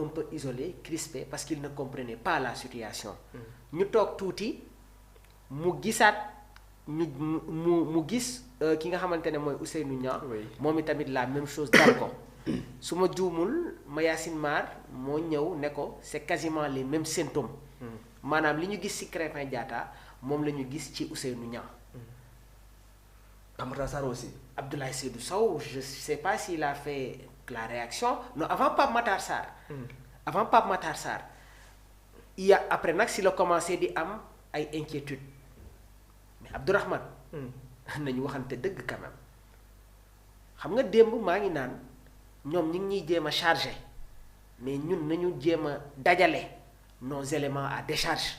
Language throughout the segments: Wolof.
un peu isolé crispé parce qu'il ne comprenait pas la situation. ñu toog tuuti mu gisaat mu gis ki nga xamante ne mooy Ousseynou Niang. moom itamit la même chose dal ko. su ma juumul Mayacine Mar moo ñëw ne ko c'est quasiment les mêmes symptômes. maanaam li ñu gis ci Krépin Diatta moom la ñu gis ci Ousseynou Niang. Pape Matar Sarr aussi. Abdoulaye Seydou Sow je sais pas s'il a fait la réaction non avant Pape Matar Sarr. avant Pape Matar Sarr il y a après nag si la commencé di am ay inquiétudes mais Abdourahmane nañu waxante dëgg quand même xam nga démb maa ngi naan ñoom ñi ngi ñuy jéem a chargé mais ñun nañu jéem a dajale nos éléments à décharge.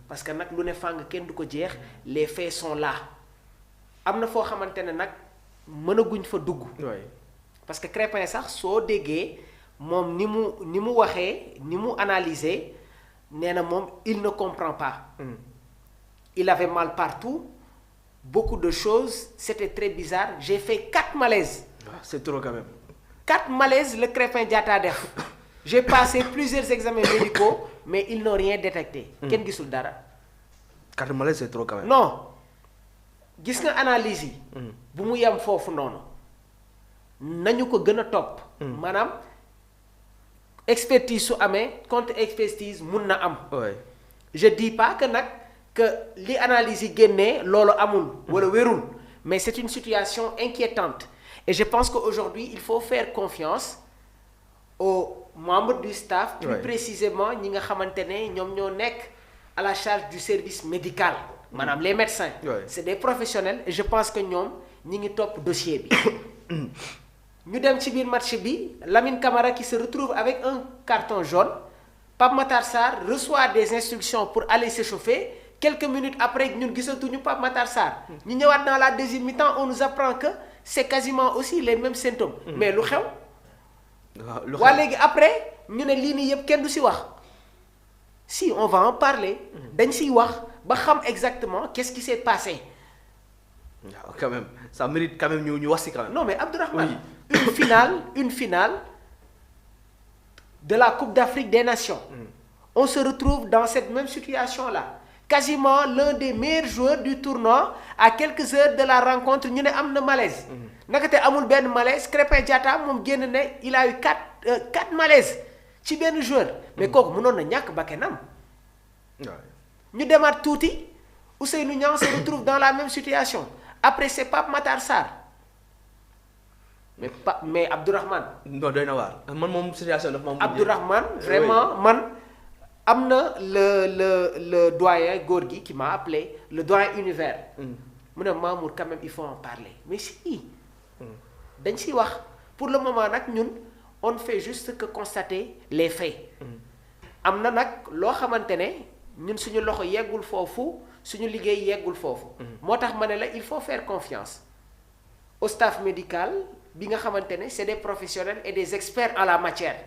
parce que nag lu ne fàng kenn du ko jeex les faits sont là am na foo xamante ne nag mënaguñ fa dugg. parce que Krépin sax soo déggee moom ni mu waxee ni mu analyser nee na moom il ne comprend pas. il avait mal partout beaucoup de choses c'était très bizarre j'ai fait 4 malaises. c'est trop quand même. 4 malaises le Krépin Diatta def j'ai passé plusieurs examens médicaux mais ils n'ont rien détecté. kenn gisul dara. 4 malaises c'est trop quand même. non gis nga analyse yi. bu mu yem foofu noonu nañu ko gën a topp. maanaam expertise su amee contre expertise mun na am. je dis pas que nag que li analyse yi génnee loolu amul. wala wérul mais c'est une situation inquiétante et je pense qu'aujourd'hui il faut faire confiance aux membres du staff. plus précisément ñi nga xamante ne ñoom ñoo nekk à la charge du service médical. maanaam les médecins. c'est des professionnels et je pense que ñoom ñi ngi topp dossier bi. ñu dem ci biir match bi Lamine Camara qui se retrouve avec un carton jaune Pape Matar Sarr reçoit des instructions pour aller s'échauffer quelques minutes après ñun gisatuñu Pape Matar Sarr. ñu ñëwaat dans la deuxième mi-temps on nous apprend que c'est quasiment aussi les mêmes symptômes. mais lu xew. waa léegi après ñu ne lii nii yëpp kenn du ci wax si on va en parler. dañ ciy wax ba xam exactement qu'est-ce qui s'est passé. waaw quand même ça mérite quand même ñu wax ci quand même. non mais Abdourahmane une finale de la Coupe d'Afrique des Nations. On se retrouve dans cette même situation-là. Quasiment l'un des meilleurs joueurs du tournoi à quelques heures de la rencontre ñu ne am na malaise. naka te amul benn malaise Krépin Diatta moom génn ne il a eu 4 malaises ci benn joueur. mais kooku mënoon na ñàkk bakkanam. ñu demaat tuuti Ousseynou Niang se retrouve dans la même situation après c'est Pape Matar Sarr. mais Abdourahmane. non doy na waar man moom situation dafa ma. Abdourahmane vraiment man am na le doyen góor gi qui m'a appelé le doyen univers. mu ne Mamour quand même il faut en parler mais si. dañ siy wax pour le moment nag ñun on ne fait juste que constater les faits. am na nag loo xamante ne ñun suñu loxo yeggul foofu suñu liggéey yeggul foofu. moo tax ma ne la il faut faire confiance au staff médical. bi nga xamante ne c'est des professionnels et des experts en la matière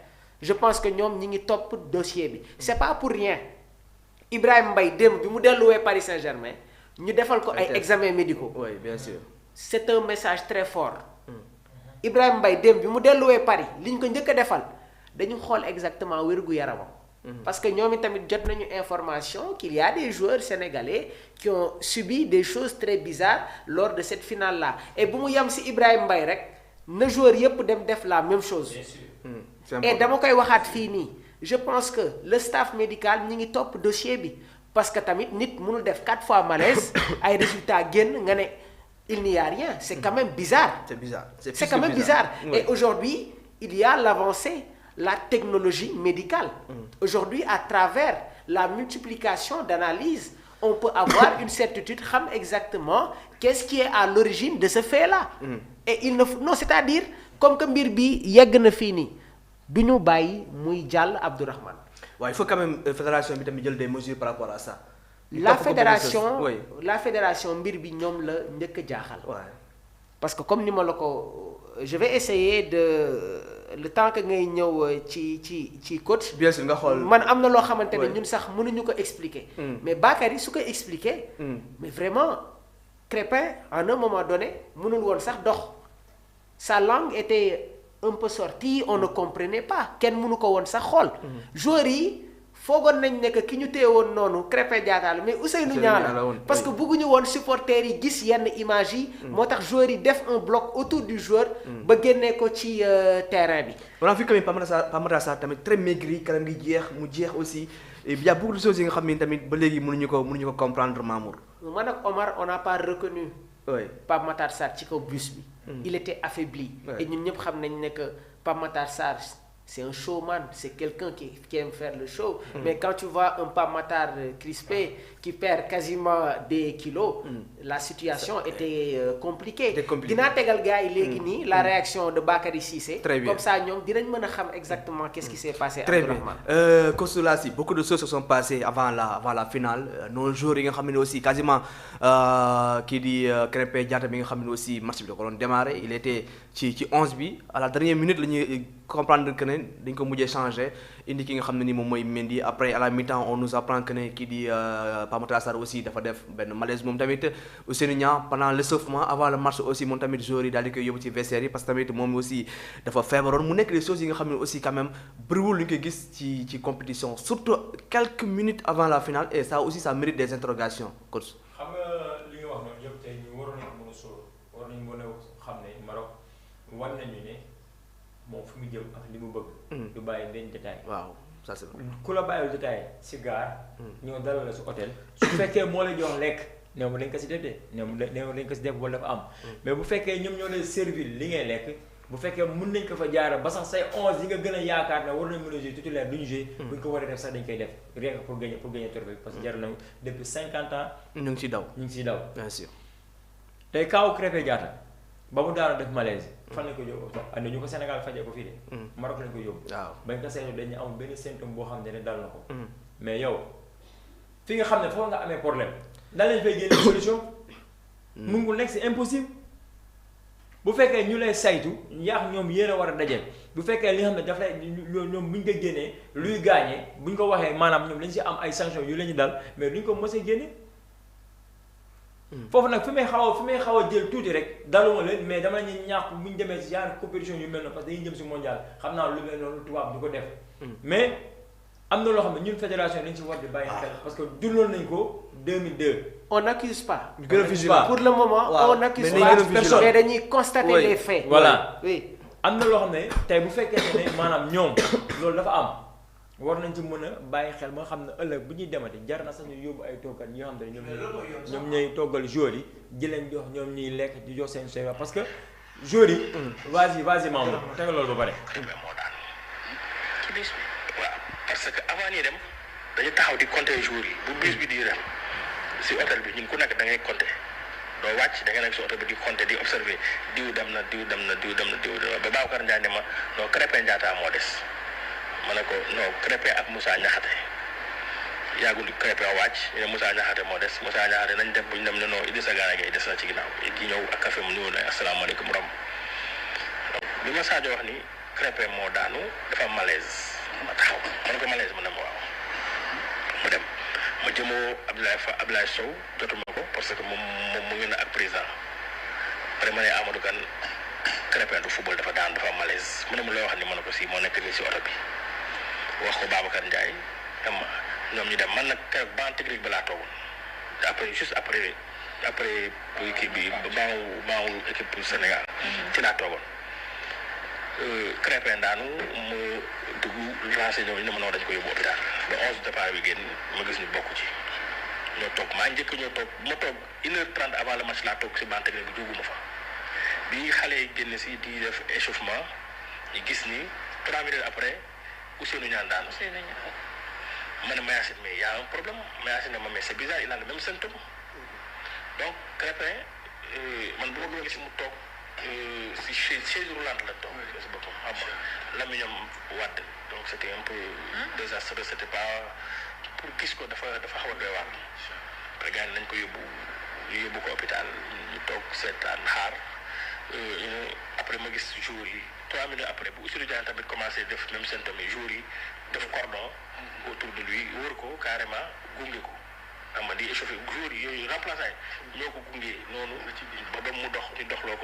je pense que ñoom ñi ngi topp dossier bi c'est pas pour rien Ibrahima Mbaye démb bi mu delluwee Paris Saint-Germain ñu defal ko ay examens médicaux. oui bien sûr. c'est un message très fort. Ibrahima Mbaye démb bi mu delluwee Paris li ñu ko njëkk a defal dañu xool exactement wér-gu-yaramam. parce que ñoom itamit jot nañu information qu'il y a des joueurs sénégalais qui ont subi des choses très bizarres lors de cette finale-là et bu mu yem ci Ibrahima Mbaye rek. na joueur yëpp dem def la même chose. Bien sûr. Et dama koy waxaat fii nii je pense que le staff médical ñi ngi topp dossier bi parce que tamit nit mënul def 4 fois malaise ay résultats génn nga ne il n'y a rien c'est quand même bizarre. c'est bizarre c'est quand même bizarre. Et aujourd'hui il y a l'avancée la technologie médicale. Aujourd'hui à travers la multiplication d'analyses on peut avoir une certitude xam exactement qu'est-ce qui est à l'origine de ce fait-là. et il ne non c'est-à-dire comme que mbir bi yegg na fii nii du ñu bàyyi muy jàll Abdourahmane. waaw il faut quand même fédération bi tamit jël des mesures par rapport à ça. la fédération mbir bi ñoom la njëkk a jaaxal. parce que comme ni ma la ko je vais essayer de le temps que ngay ñëw ci coach. bien sûr nga xool man am na loo xamante ne ñun sax mënuñu ko expliquer. mais Bakary su ko expliquer. mais vraiment Krépin à un moment donné mënul woon sax dox. sa langue était un peu sorti on ne comprenait pas kenn mënu ko woon sax xool. joueurs yi foogoon nañ ne que ki ñu téye woon noonu Krépin Diatta la mais Ousseynou Niang la parce que bëgguñu woon supporters yi gis yenn images yi. moo tax joueurs yi def un bloc autour du joueur. ba génnee ko ci terrain bi. on a vu quand même Pape Matar Sarr tamit très maigri kanam gi jeex mu jeex aussi et il y a beaucoup de choses yi nga xam ne tamit ba léegi mënuñu ko comprendre Mamour. man ak Omar on n'a pas reconnu. oui Pape Matar Sarr ci kaw bus bi. il était affaibli. et ñun ñëpp xam nañ ne que Pape Matar Sarr c'est un showman c'est quelqu'un qui aime faire le show. mais quand tu vois un Pape Matar crispé qui perd quasiment des kilos. la situation était compliquée. dinaa tegal gars yi léegi nii la réaction de Bakary Cissé. Très bien. comme ça ñoom dinañ mën a xam exactement qu'est-ce qui s'est passé. Très bien Kostola si beaucoup de choses se sont passées avant la finale nos joueurs yi nga xam ne aussi quasiment kii di Krépin Diatta bi nga xam ne aussi match bi da ko doon démarrer il était ci 11 bi à la dernière minute la ñuy comprendre que ne dañ ko mujjee changé indi ki nga xam ne ni moom mooy Mendy après à la mi-temps on nous apprend que ne kii di Pape Matar Sarr aussi dafa def benn malaise moom tamit Ousseynou Niang pendant l'échauffement avant le match aussi moom tamit joueurs yi daal di koy yóbbu ci vestiaire yi parce que tamit moom aussi dafa feebaroon mu nekk des choses yi nga xam ne aussi quand même bëriwul lu ñu koy gis ci compétition surtout quelques minutes avant la finale et ça aussi ça mérite des interrogations coach. xam nga li nga wax noonu yëpp tey ñu waroon nañu mën a sóor war nañu mën a xam ne Maroc wan nañu ne moom fi mu jëm ak li mu bëgg. du bàyyi benn détail. waaw ça c'est vrai. ku la bàyyiwul détail si gaar. ñoo dalal la si hôtel. su fekkee moo la jox lekk néew ma dañ ko si def de néew dañ ko si def wala dafa am. mais bu fekkee ñoom ñoo lay servir li ngay lekk bu fekkee mën nañ ko fa jaara ba sax say 11 yi nga gën a yaakaar ne war nañ mën a jouer titulaire duñu jouer. buñ ko war a def sax dañ koy def rien que pour gagner trophée parce que jar na depuis 50 ans. ñu ngi ciy daw. bien sûr. tey kaaw Krépin Diatta ba mu daara def malaise fan lañ ko yóbbu andi ñu ko Sénégal fajee ko fii de. Maroc lañ ko yóbbu. waaw bañ ko seetlu dañu am benn symptôme boo xam ne dal na ko. mais yow fi nga xam ne foofu nga amee problème nan lañ fay génne solution. mun ngul nekk c'est impossible. bu fekkee ñu lay saytu yaax ñoom yéen a war a dajeel bu fekkee li nga xam ne daf lay ñoom buñ ko génnee luy gaañee buñ ko waxee maanaam ñoom dañ si am ay sanctions yu la ñu dal mais duñ ko mës a génne. foofu nag fi may xaw a jël tuuti rek daluma leen mais dama ñu ñaax bu ñu demee si genre compétition yu mel noonu parce que dañuy jëm si mondial xam naa lu mel noonu tubaab du ko def. mais am na loo xam ne ñun fédération dañ si war di bàyyi xel parce que dundoon nañ ko 2002. on n'accuse pas. pour le moment on n'accuse pas personne mais dañuy constater les faits. voilà oui am na loo xam ne tey bu fekkee ne maanaam ñoom loolu dafa am. war nañ ci mën a bàyyi xel ba nga xam ne ëllëg bu ñuy demati jar na sax ñu yóbbu ay toogkat yoo xam ne ñoom ñooy toggal joueurs yi di leen jox ñoom ñuy lekk di jox seen soy parce que joueurs yi. vas-y Mamadou tegal loolu ba pare. moo daan ci bus bi. waaw parce que avant ñuy dem dañu taxaw di compter joueurs yi bu bus bi di dem si hôtel bi ñun ku nekk da ngay compter doo wàcc da nga nekk si hôtel bi di compter di observer diw dem na ba Babacar Ndiaye ne ma non Krépin Diatta moo des. ma ne ko non Krépin ak Moussa Niakhaté yàggul Krépin wàcc ñu ne Moussa Niakhaté moo des Moussa Niakhaté nañ dem bu ñu dem ne non Idrissa Gana Gueye des na ci ginnaaw gi ñëw ak café mu ñëw na asalaamaaleykum rom donc bi ma Sadio wax ni Krépin moo daanu dafa malaise ma taxaw ma ne ko malaise mu ne ma waaw mu dem ma jëmoo Abdoulaye Sow jotuma ko parce que moom mu ngi na ak président après ma ne Amadou Kane Krépin du football dafa daan dafa malaise mu ne mu lay wax ni ma ne ko si moo nekk nii si oto bi wax ko Babacar Ndiaye xam nga ñoom ñu dem man nag keroog banc technique bi laa toogoon après juste après kii bi banc équipe pour Sénégal ci laa toogoon Krépin daanu mu dugg lancé ñoom ñu ne ma noonu dañ ko yóbbu hôpital ba 11 départ bi génn ma gis ñu bokk ci ñoo toog maa njëkk ñoo toog bu ma toog 1h30 avant le match laa toog si banc technique bi jóguma fa bi xale yi génn si di def échauffement ñu gis ni 3 minutes après Ousseynou Niang daanu. ma ne Mayacine mais y a un problème Mayacine ne ma mais c'est bizarre il a le même symptôme donc Krépin man bu ma dugalee si mu toog si chaise roulante la toog si boppam xam nga lamiñam wàdd donc c'était un peu désastreux c'était pas pour gis ko dafa xaw a doy waar après gars nañ ko yóbbu ko hôpital ñu toog seetaan xaar après ma gis jour yi 3 minutes après bu Ousseynou Diagne tamit commencé def même symptôme yi jour yi def cordon autour de lui wër ko carrément gunge ko xam nga di échauffé jour yi yooyu remplaçant yi ñoo ko gunge noonu ba mu dox ñu doxloo ko